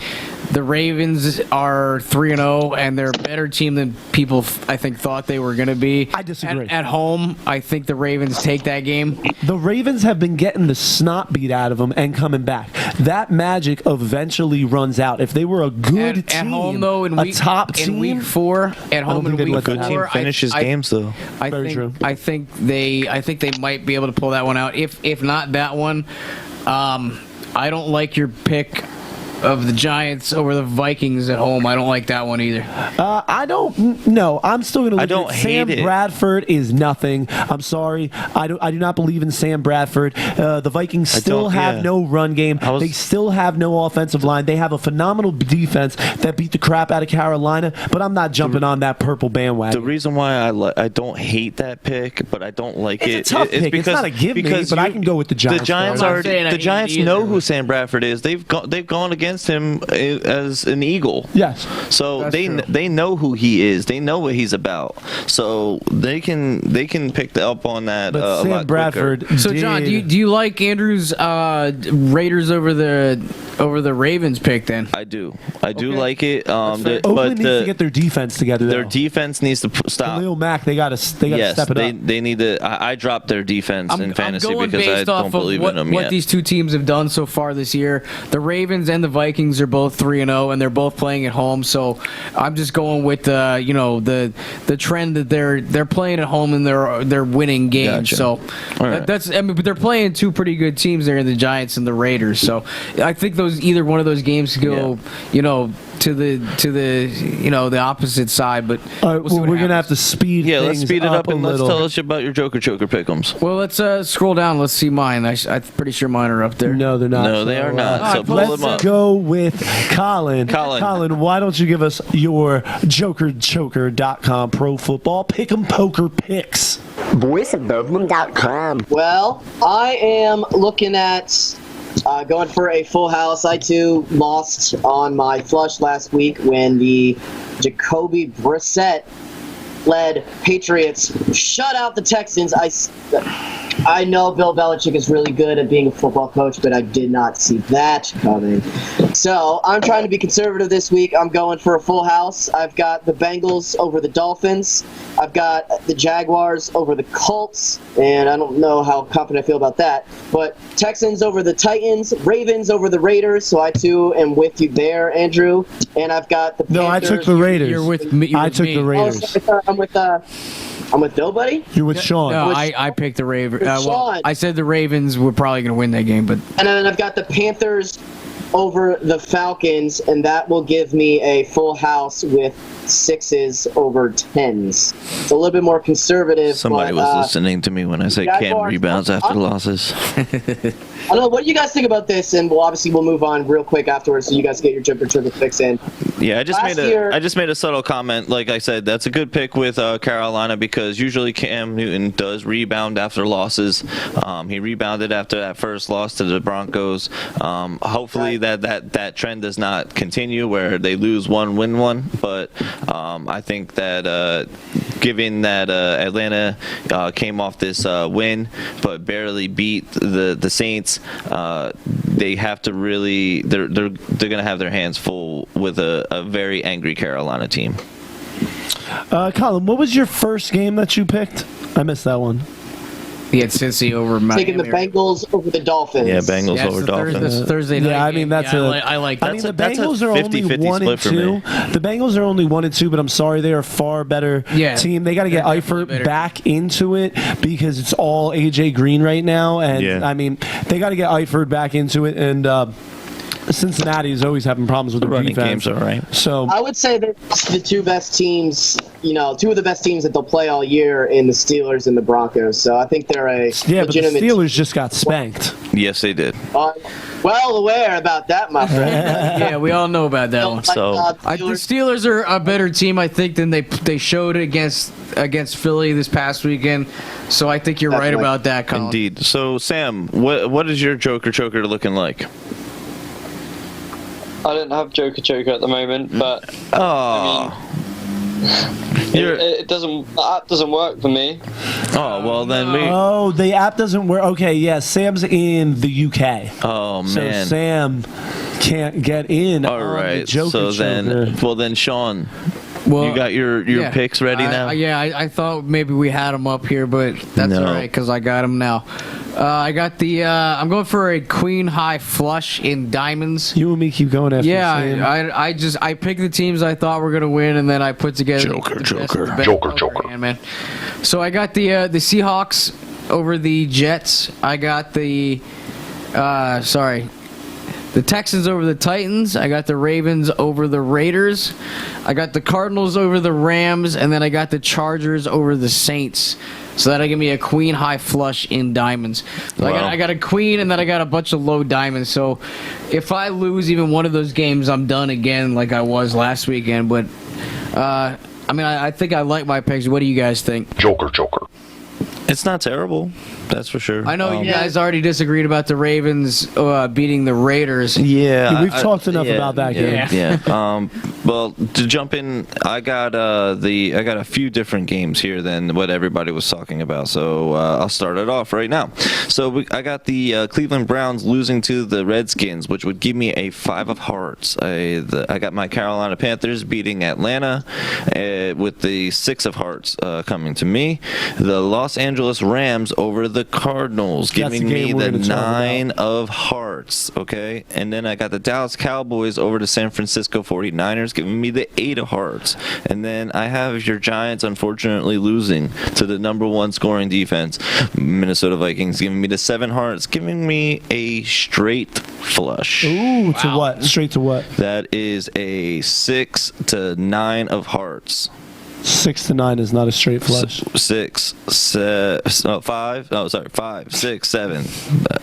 the Ravens are 3-0, and they're a better team than people I think thought they were going to be. I disagree. At home, I think the Ravens take that game. The Ravens have been getting the snot beat out of them and coming back. That magic eventually runs out. If they were a good team, at home though, in top team, in week 4, at home in week 4, good team finishes games though. I think they might be able to pull that one out. If not that one, I don't like your pick of the Giants over the Vikings at home. I don't like that one either. I don't know. I'm still going to look don't at Sam hate it. Bradford is nothing. I'm sorry. I do not believe in Sam Bradford. The Vikings still have no run game. They still have no offensive line. They have a phenomenal defense that beat the crap out of Carolina, but I'm not jumping on that purple bandwagon. The reason why I don't hate that pick, but I don't like it's a tough pick. Because, it's not a give me, but I can go with the Giants. The Giants know who Sam Bradford is. They've gone against him as an Eagle. Yes. So they know who he is. They know what he's about. So they can pick up on that but Sam a lot Bradford. quicker. So John, do you like Andrew's Raiders over the Ravens pick then? I do like it. Oakland needs to get their defense together. Their defense needs to stop. Khalil Mack, they got to step it up. They need to. I dropped their defense in fantasy because I don't believe in them what yet. These two teams have done so far this year. The Ravens and the Vikings are both 3-0, and they're both playing at home. So I'm just going with the trend that they're playing at home and they're winning games. Gotcha. So right. but they're playing 2 pretty good teams there in the Giants and the Raiders. So I think either one of those games go to the opposite side. But all right, we're gonna have to speed. Let's speed it up and let's tell us about your Joker pick'ems. Well, let's scroll down. Let's see mine. I'm pretty sure mine are up there. No, they're not. No, they are not. So pull them up. Let's go with Colin. Colin, why don't you give us your JokerChoker.com pro football pick'em poker picks? Voice of Bedlam.com. Well, I am looking at going for a full house. I too lost on my flush last week when the Jacoby Brissett led Patriots shut out the Texans. I know Bill Belichick is really good at being a football coach, but I did not see that coming. So I'm trying to be conservative this week. I'm going for a full house. I've got the Bangles over the Dolphins. I've got the Jaguars over the Colts, and I don't know how confident I feel about that. But Texans over the Titans, Ravens over the Raiders, so I too am with you there, Andrew. And I've got the Panthers. No, I took the Raiders. You're with me. I took the Raiders. Oh, sorry, I'm with nobody? You're with Sean. No, I picked the Ravens. Sean. I said the Ravens were probably going to win that game, but And then I've got the Panthers over the Falcons, and that will give me a full house with 6s over 10s. It's a little bit more conservative. Somebody was listening to me when I said Cam Jaguars, rebounds after losses. I don't know. What do you guys think about this? And we'll move on real quick afterwards, so you guys get your Joker fix in. Yeah, I just made a subtle comment. Like I said, that's a good pick with Carolina because usually Cam Newton does rebound after losses. He rebounded after that first loss to the Broncos. Hopefully that trend does not continue where they lose one, win one. But I think that given that Atlanta came off this win but barely beat the Saints, they have to really they're gonna have their hands full with a very angry Carolina team. Colin, what was your first game that you picked? I missed that one. he had Cincy over Miami. Taking the Bengals over the Dolphins. Yeah, Bengals over Dolphins. Thursday night. Yeah, I mean that's I like that. I mean the Bengals are only 1 and 2. The Bengals are only 1 and 2, but I'm sorry, they are a far better team. They got to get Eifert back into it because it's all AJ Green right now, and I mean they got to get Eifert back into it and. Cincinnati is always having problems with the running defense. games are right. So I would say that the two best teams, two of the best teams that they'll play all year in the Steelers and the Broncos. So I think they're a but the legitimate Steelers just got spanked. Yes, they did. well aware about that, my friend. Yeah, we all know about that one. So The Steelers are a better team, I think, than they showed against Philly this past weekend. So I think you're right about that, Colin. Indeed. So Sam, what is your Joker choker looking like? I don't have Joker choker at the moment, but it doesn't. The app doesn't work for me. Oh well, then we. Oh, the app doesn't work. Okay, yeah, Sam's in the UK. Oh man. So Sam can't get in. All right. The Joker So then, choker. Sean. Well, you got your picks ready now? I thought maybe we had them up here, but that's all right because I got them now. I got the. I'm going for a queen high flush in diamonds. You and me keep going after. Sam. I picked the teams I thought were gonna win, and then I put together Joker. hand, man. So I got the Seahawks over the Jets. I got the. The Texans over the Titans. I got the Ravens over the Raiders. I got the Cardinals over the Rams, and then I got the Chargers over the Saints. So that'll give me a queen high flush in diamonds. So Wow. I got a queen, and then I got a bunch of low diamonds. So if I lose even one of those games, I'm done again like I was last weekend. But I think I like my picks. What do you guys think? Joker. It's not terrible. That's for sure. I know you guys already disagreed about the Ravens beating the Raiders. Yeah, we've talked enough about that game. Yeah. Well, to jump in, I got a few different games here than what everybody was talking about. So I'll start it off right now. So I got the Cleveland Browns losing to the Redskins, which would give me a 5 of hearts. I got my Carolina Panthers beating Atlanta with the 6 of hearts coming to me. The Los Angeles Rams over the Cardinals, giving me the 9 of hearts, okay? And then I got the Dallas Cowboys over the San Francisco 49ers, giving me the 8 of hearts. And then I have your Giants, unfortunately, losing to the number 1 scoring defense, Minnesota Vikings, giving me the 7 hearts, giving me a straight flush. Ooh, to what? Straight to what? That is a 6 to 9 of hearts. 6 to 9 is not a straight flush. 5, 6, 7,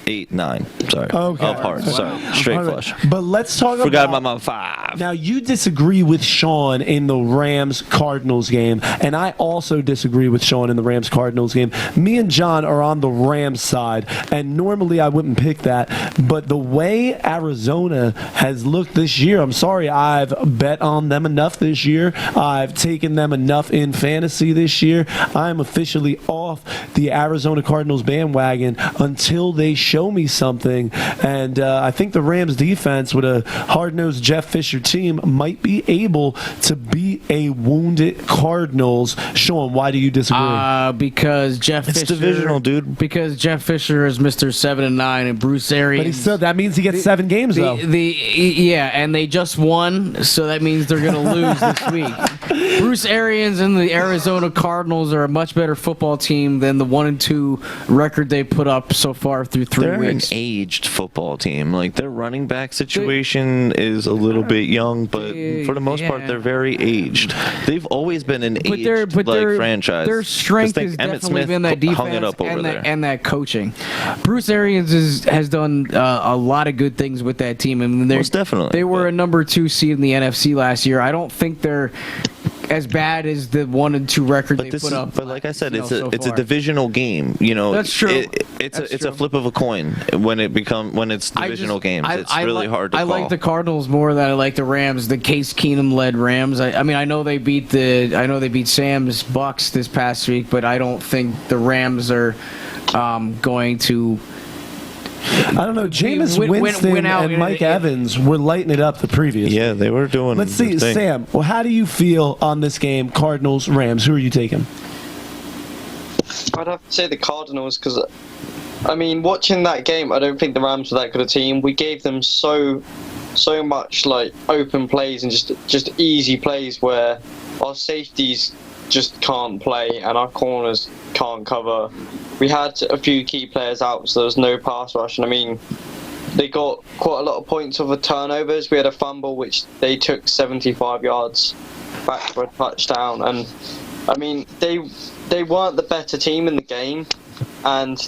8, 9. Sorry. Okay. Of hearts. Sorry. Straight flush. But let's talk Forgot about my 5. Now, you disagree with Sean in the Rams-Cardinals game, and I also disagree with Sean in the Rams-Cardinals game. Me and John are on the Rams side, and normally I wouldn't pick that, but the way Arizona has looked this year, I'm sorry, I've bet on them enough this year. I've taken them enough in fantasy this year. I'm officially off the Arizona Cardinals bandwagon until they show me something, and I think the Rams defense with a hard-nosed Jeff Fisher team might be able to beat a wounded Cardinals. Sean, why do you disagree? Because Jeff Fisher. It's divisional, dude. Because Jeff Fisher is Mr. 7-9, and Bruce Arians. But that means he gets 7 games, though. And they just won, so that means they're going to lose this week. Bruce Arians and the Arizona Cardinals are a much better football team than the 1-2 record they put up so far through 3 weeks. They're an aged football team. Like, their running back situation is a little bit young, but for the most part, they're very aged. They've always been an aged franchise. Their strength has definitely been that defense hung it up over there. And that coaching. Bruce Arians has done a lot of good things with that team. I mean, Most definitely. They were a number 2 seed in the NFC last year. I don't think they're as bad as the 1-2 record they put up. But like I said, it's a divisional game. That's true. It's a flip of a coin when it's divisional games. It's really hard to call. I like the Cardinals more than I like the Rams. The Case Keenum led Rams. I know they beat Sam's Bucks this past week, but I don't think the Rams are going to. I don't know. Jameis Winston and Mike Evans were lighting it up the previous. Yeah, they were doing. Let's see, Sam. Well, how do you feel on this game, Cardinals Rams? Who are you taking? I'd have to say the Cardinals because, watching that game, I don't think the Rams were that good a team. We gave them so much like open plays and just easy plays where our safeties just can't play and our corners can't cover. We had a few key players out, so there was no pass rush. And they got quite a lot of points over turnovers. We had a fumble which they took 75 yards back for a touchdown, and I mean they weren't the better team in the game, and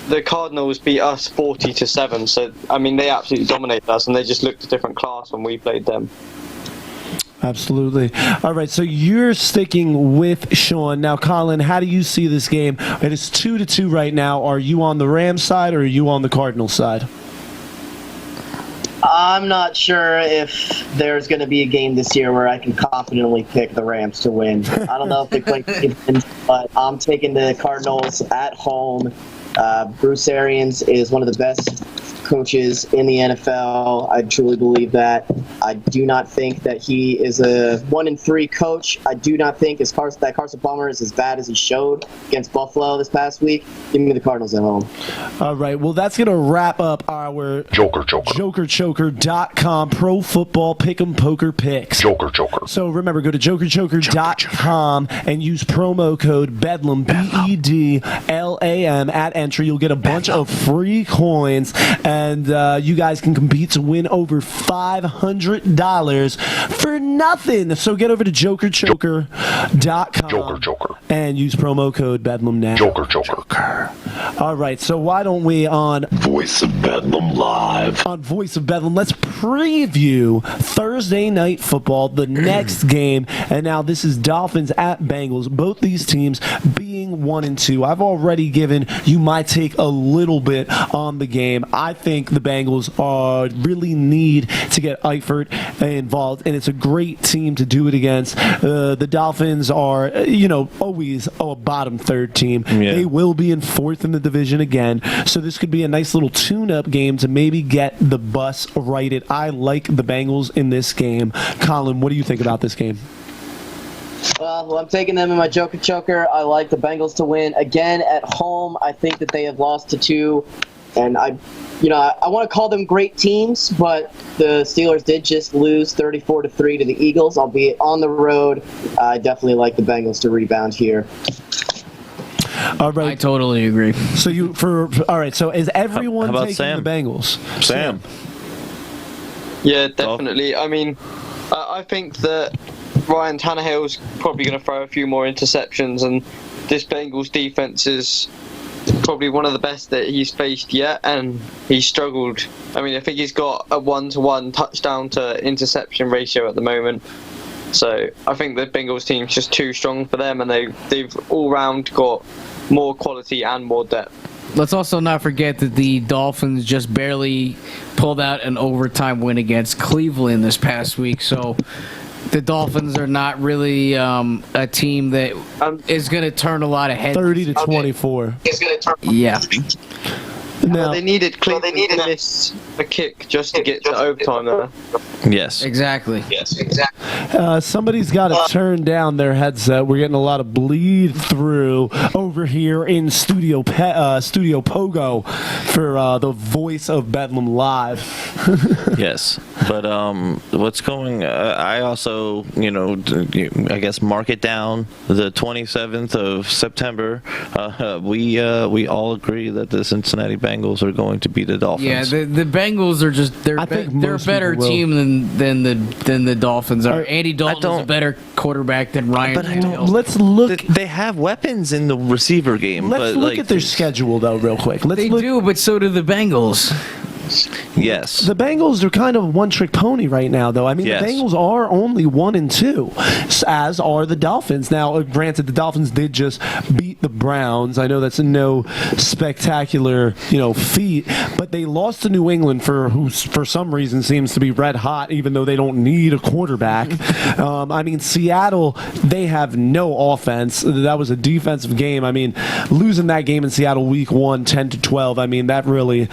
the Cardinals beat us 40-7. So I mean they absolutely dominated us, and they just looked a different class when we played them. Absolutely. All right, so you're sticking with Sean. Now, Colin, how do you see this game? It is 2-2 right now. Are you on the Rams side or are you on the Cardinals side? I'm not sure if there's going to be a game this year where I can confidently pick the Rams to win. I don't know if they play defense, but I'm taking the Cardinals at home. Bruce Arians is one of the best coaches in the NFL. I truly believe that. I do not think that he is a 1-3 coach. I do not think that Carson Palmer is as bad as he showed against Buffalo this past week. Give me the Cardinals at home. All right. Well, that's going to wrap up our JokerChoker.com Pro Football Pick'em Poker Picks. Joker. So remember, go to JokerChoker.com and use promo code Bedlam, BEDLAM at entry. You'll get a bunch of free coins, and you guys can compete to win over $500 for nothing. So get over to JokerChoker.com and use promo code Bedlam now. Joker. All right, so why don't we on Voice of Bedlam Live. On Voice of Bedlam, let's preview Thursday Night Football, the next game. And now this is Dolphins at Bengals. Both these teams being 1-2. I've already given you my take a little bit on the game. I think the Bengals really need to get Eifert involved, and it's a great team to do it against. The Dolphins are, always a bottom third team. Yeah. They will be in fourth in the division again, so this could be a nice little tune-up game to maybe get the bus righted. I like the Bengals in this game. Colin, what do you think about this game? Well, I'm taking them in my Joker. I like the Bengals to win again at home. I think that they have lost to two, and I want to call them great teams, but the Steelers did just lose 34-3 to the Eagles, albeit on the road. I definitely like the Bengals to rebound here. All right. I totally agree. So all right. So is everyone taking Sam? the Bengals? Sam. Yeah, definitely. I mean, I think that Ryan Tannehill's probably going to throw a few more interceptions, and this Bengals defense is probably one of the best that he's faced yet, and he struggled. I mean, I think he's got a 1-to-1 touchdown to interception ratio at the moment. So I think the Bengals team's just too strong for them, and they've all round got more quality and more depth. Let's also not forget that the Dolphins just barely pulled out an overtime win against Cleveland this past week. So the Dolphins are not really a team that is going to turn a lot of heads. 30-24. Yeah. Now, they needed Cleveland to miss a kick just to get to overtime there. Yes. Exactly. Somebody's got to turn down their headset. We're getting a lot of bleed through over here in Studio Pogo for the Voice of Bedlam Live. Yes. But what's going I also, I guess mark it down the 27th of September. We all agree that the Cincinnati Bengals are going to beat the Dolphins. Yeah, the Bengals are just they're a better team than the Dolphins are. Andy Dalton's a better quarterback than Ryan Tannehill. Let's look. They have weapons in the receiver game. Let's look at their schedule though, real quick. They do, but so do the Bengals. Yes. The Bengals are kind of a one-trick pony right now, though. I mean, yes. The Bengals are only 1-2, as are the Dolphins. Now, granted, the Dolphins did just beat the Browns. I know that's no spectacular, feat, but they lost to New England who for some reason seems to be red hot, even though they don't need a quarterback. I mean, Seattle, they have no offense. That was a defensive game. I mean, losing that game in Seattle week 1, 10-12. I mean, I really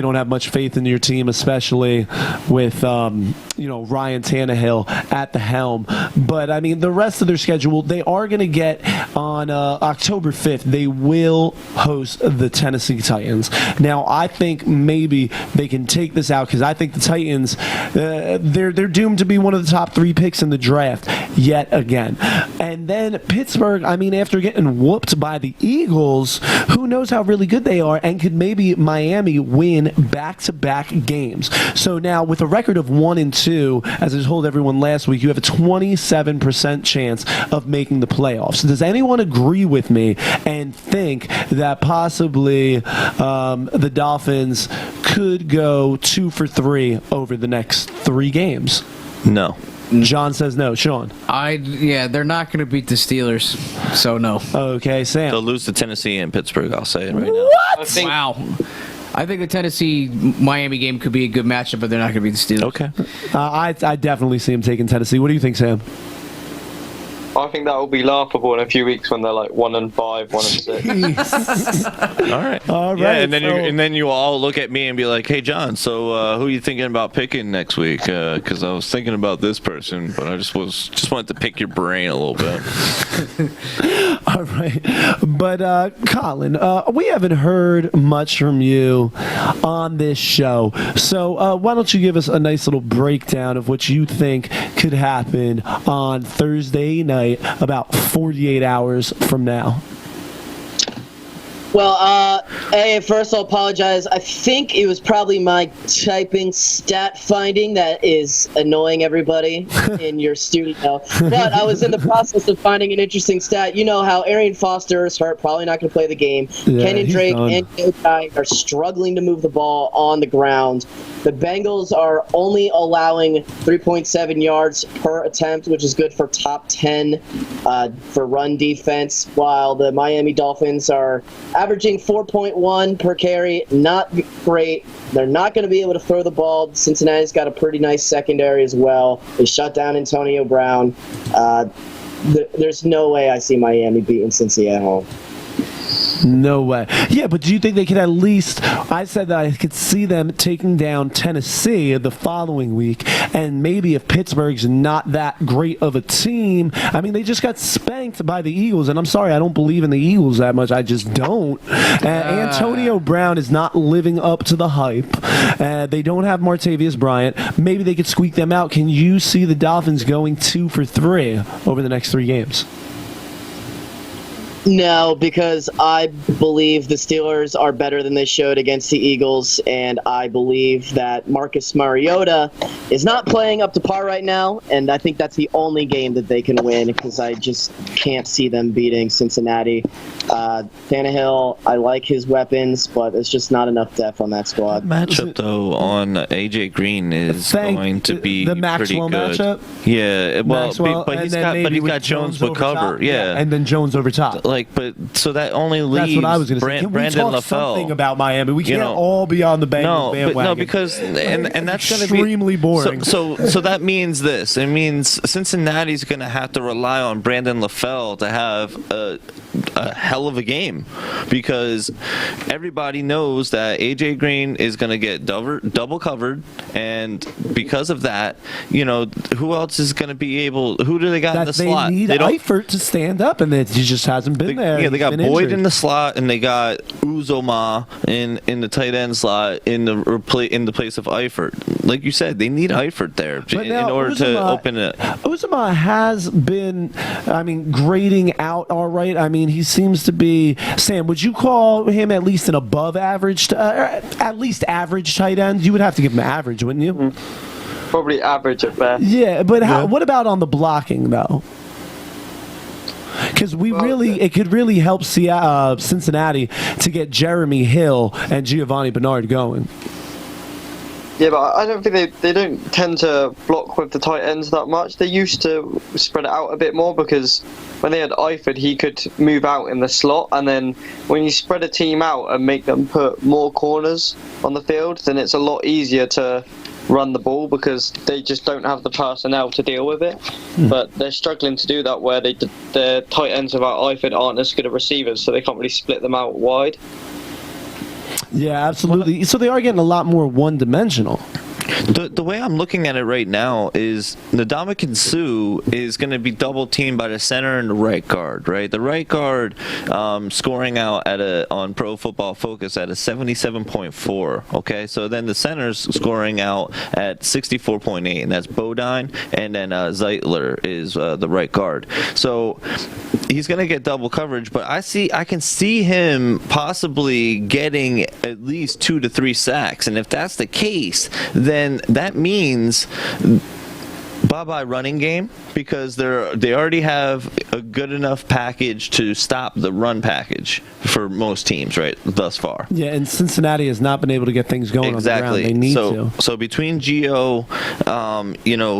don't have much faith in your team, especially with Ryan Tannehill at the helm. But I mean, the rest of their schedule, they are going to get on October 5th. They will host the Tennessee Titans. Now, I think maybe they can take this out because I think the Titans they're doomed to be one of the top 3 picks in the draft. yet again. And then Pittsburgh, I mean, after getting whooped by the Eagles, who knows how really good they are, and could maybe Miami win back-to-back games. So now, with a record of 1-2, as I told everyone last week, you have a 27% chance of making the playoffs. Does anyone agree with me and think that possibly the Dolphins could go 2 for 3 over the next 3 games? No. John says no. Sean? They're not going to beat the Steelers, so no. Okay, Sam? They'll lose to Tennessee and Pittsburgh, I'll say it right now. What? Wow. I think the Tennessee-Miami game could be a good matchup, but they're not going to beat the Steelers. Okay. I definitely see him taking Tennessee. What do you think, Sam? I think that will be laughable in a few weeks when they're like 1-5, 1-6. All right. Yeah, and then you all look at me and be like, "Hey, John, so who are you thinking about picking next week?" Because I was thinking about this person, but I just wanted to pick your brain a little bit. All right, but Colin, we haven't heard much from you on this show, so why don't you give us a nice little breakdown of what you think could happen on Thursday night, about 48 hours from now? Well, first I'll apologize. I think it was probably my typing stat finding that is annoying everybody in your studio. But I was in the process of finding an interesting stat. You know how Arian Foster is hurt, probably not going to play the game. Yeah, Kenyon Drake and Joe are struggling to move the ball on the ground. The Bengals are only allowing 3.7 yards per attempt, which is good for top 10 for run defense, while the Miami Dolphins are averaging 4.1 per carry. Not great. They're not going to be able to throw the ball. Cincinnati's got a pretty nice secondary as well. They shut down Antonio Brown. There's no way I see Miami beating Cincy at home. No way. Yeah, but do you think they could at least... I said that I could see them taking down Tennessee the following week, and maybe if Pittsburgh's not that great of a team... I mean, they just got spanked by the Eagles, and I'm sorry, I don't believe in the Eagles that much. I just don't. Antonio Brown is not living up to the hype. They don't have Martavius Bryant. Maybe they could squeak them out. Can you see the Dolphins going 2 for 3 over the next 3 games? No, because I believe the Steelers are better than they showed against the Eagles, and I believe that Marcus Mariota is not playing up to par right now, and I think that's the only game that they can win, because I just can't see them beating Cincinnati. Tannehill, I like his weapons, but it's just not enough depth on that squad. Matchup, though, on A.J. Green is going to be the Maxwell pretty good. Matchup? Yeah, well, Maxwell, but he's got Jones would cover. Top. Yeah. And then Jones over top. So that only leaves That's what I was going to say. Can Brandon we talk LaFell. something about Miami? We can't all be on the Bengals bandwagon. No, because and that's going to be extremely boring. So that means this. It means Cincinnati's going to have to rely on Brandon LaFell to have a hell of a game, because everybody knows that AJ Green is going to get double covered, and because of that, who else is going to be able? Who do they got in the slot? They need Eifert to stand up, and he just hasn't been there. Yeah, they got Boyd in the slot, and they got Uzomah in the tight end slot in the place of Eifert. Like you said, they need Eifert there in order to open it. Uzomah has been, grading out all right. He seems to be. Sam, would you call him at least an above average, at least average tight end? You would have to give him average, wouldn't you? Mm-hmm. Probably average at best. Yeah, but what about on the blocking though? Because it could really help Cincinnati to get Jeremy Hill and Giovanni Bernard going. Yeah, but I don't think they don't tend to block with the tight ends that much. They used to spread it out a bit more, because when they had Eifert, he could move out in the slot, and then when you spread a team out and make them put more corners on the field, then it's a lot easier to run the ball, because they just don't have the personnel to deal with it. But they're struggling to do that, where the tight ends without Eifert aren't as good at receivers, so they can't really split them out wide. Yeah, absolutely. So they are getting a lot more one-dimensional. The way I'm looking at it right now is Ndamukong Suh is going to be double teamed by the center and the right guard, right? The right guard scoring out on Pro Football Focus at a 77.4, okay? So then the center's scoring out at 64.8, and that's Bodine, and then Zeitler is the right guard. So he's going to get double coverage, but I can see him possibly getting at least 2 to 3 sacks, and if that's the case, then that means bye-bye running game, because they already have a good enough package to stop the run package for most teams, right, thus far. Yeah, and Cincinnati has not been able to get things going on the ground. They need to. So between Gio,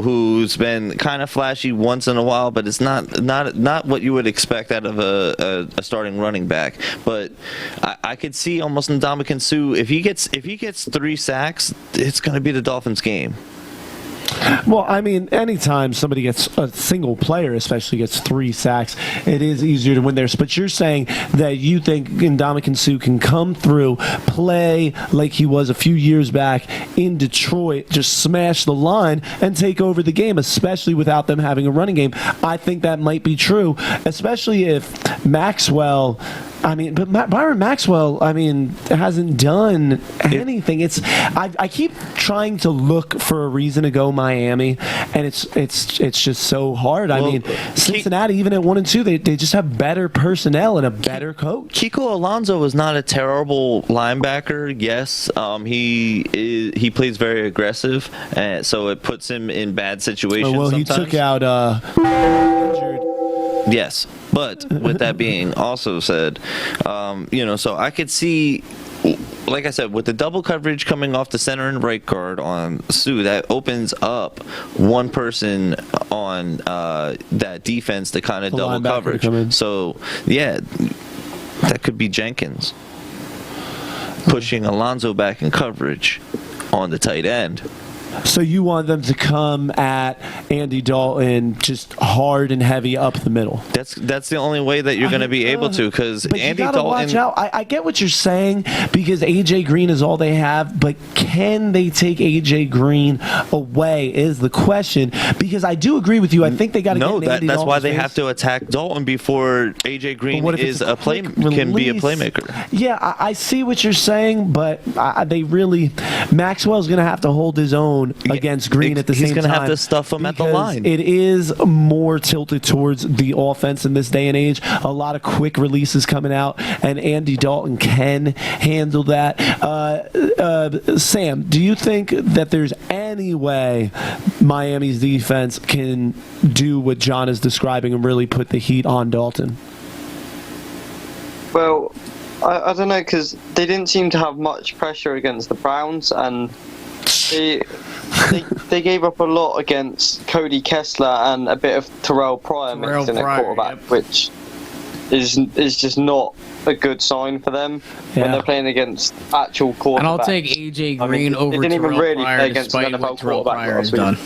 who's been kind of flashy once in a while, but it's not what you would expect out of a starting running back. But I could see almost Ndamukong Suh, if he gets 3 sacks, it's going to be the Dolphins game. Well, I mean, anytime somebody gets a single player, especially gets 3 sacks, it is easier to win theirs. But you're saying that you think Ndamukong Suh can come through, play like he was a few years back in Detroit, just smash the line and take over the game, especially without them having a running game. I think that might be true, especially if Maxwell. But Byron Maxwell, hasn't done anything. I keep trying to look for a reason to go Miami, and it's just so hard. Cincinnati, even at 1-2, they just have better personnel and a better coach. Kiko Alonso was not a terrible linebacker. Yes, he plays very aggressive, so it puts him in bad situations. Well, sometimes. He took out injured. Yes, but with that being also said, so I could see, like I said, with the double coverage coming off the center and right guard on Suh, that opens up one person on that defense to kind of double coverage. So, yeah, that could be Jenkins pushing Alonso back in coverage on the tight end. So you want them to come at Andy Dalton just hard and heavy up the middle. That's the only way that you're going to be able to, because Andy Dalton. Watch out. I get what you're saying, because AJ Green is all they have, but can they take AJ Green away is the question. Because I do agree with you. I think they got to get Andy Dalton's that's why they face. have to attack Dalton before AJ Green can be a playmaker. Yeah, I see what you're saying, but Maxwell's going to have to hold his own against Green at the same time. He's going to have to stuff him at the line. It is more tilted towards the offense in this day and age. A lot of quick releases coming out, and Andy Dalton can handle that. Sam, do you think that there's any way Miami's defense can do what John is describing and really put the heat on Dalton? Well, I don't know, because they didn't seem to have much pressure against the Browns, and they gave up a lot against Cody Kessler and a bit of Terrell Pryor mixed in at quarterback, which is just not a good sign for them when they're playing against actual quarterbacks. And I'll take AJ Green over Terrell Terrell really Pryor play against despite what Terrell Pryor has done.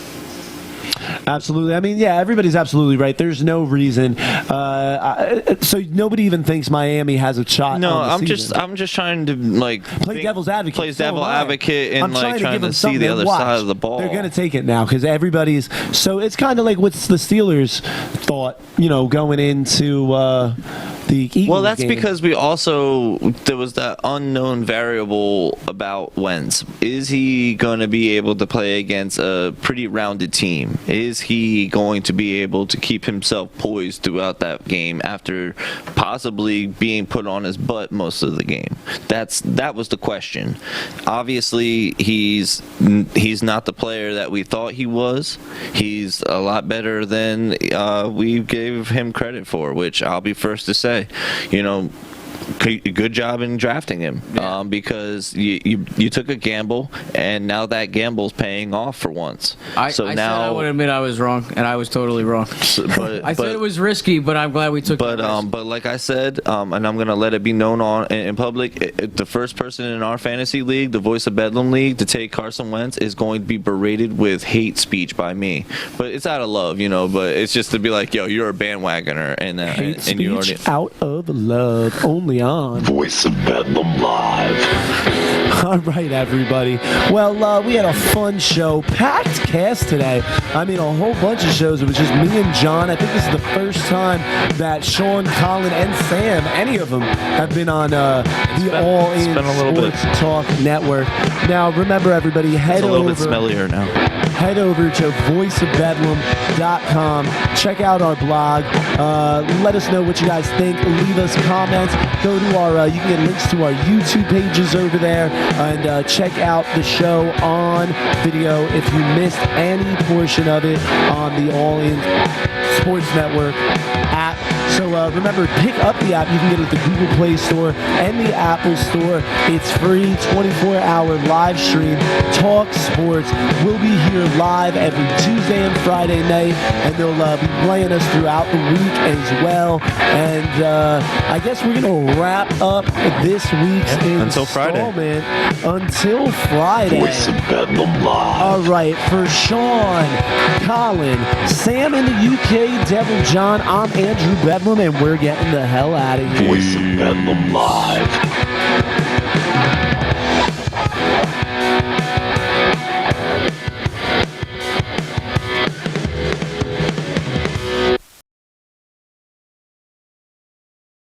Absolutely. Everybody's absolutely right. There's no reason. So nobody even thinks Miami has a shot. No, on the season. I'm just trying to play devil's advocate. Play devil advocate and trying to see the other side of the ball. They're going to take it now because everybody's. So it's kind of like what's the Steelers thought, going into the Eagles. Well, that's game. because there was that unknown variable about Wentz. Is he going to be able to play against a pretty rounded team? Is he going to be able to keep himself poised throughout that game after possibly being put on his butt most of the game? That was the question. Obviously, he's not the player that we thought he was. He's a lot better than we gave him credit for, which I'll be first to say. Good job in drafting him, because you took a gamble, and now that gamble's paying off for once. I said I would admit I was wrong, and I was totally wrong. I said it was risky, but I'm glad we took it. But like I said, and I'm gonna let it be known in public, the first person in our fantasy league, the Voice of Bedlam league, to take Carson Wentz is going to be berated with hate speech by me. But it's out of love, But it's just to be like, yo, you're a bandwagoner, and hate speech you already out of love only on Voice of Bedlam Live. All right, everybody. Well, we had a fun show, packed cast today. I mean, a whole bunch of shows. It was just me and John. I think this is the first time that Sean, Colin, and Sam, any of them, have been on the All In Sports Talk Network. Now, remember, everybody, head over. It's a little bit smellier now. Head over to voiceofbedlam.com. Check out our blog. Let us know what you guys think. Leave us comments. Go to our, you can get links to our YouTube pages over there, and check out the show on video if you missed any portion of it on the All In Sports Network app. So remember, pick up the app. You can get it at the Google Play Store and the Apple Store. It's free, 24-hour live stream. Talk Sports. We'll be here live every Tuesday and Friday night, and they'll be playing us throughout the week as well. And I guess we're going to wrap up this week's until Friday. Until Friday. Voice of Bedlam Live. All right, for Sean, Colin, Sam in the UK, Devil John, I'm Andrew Bedlam, and we're getting the hell out of here. Voice of Bedlam Live.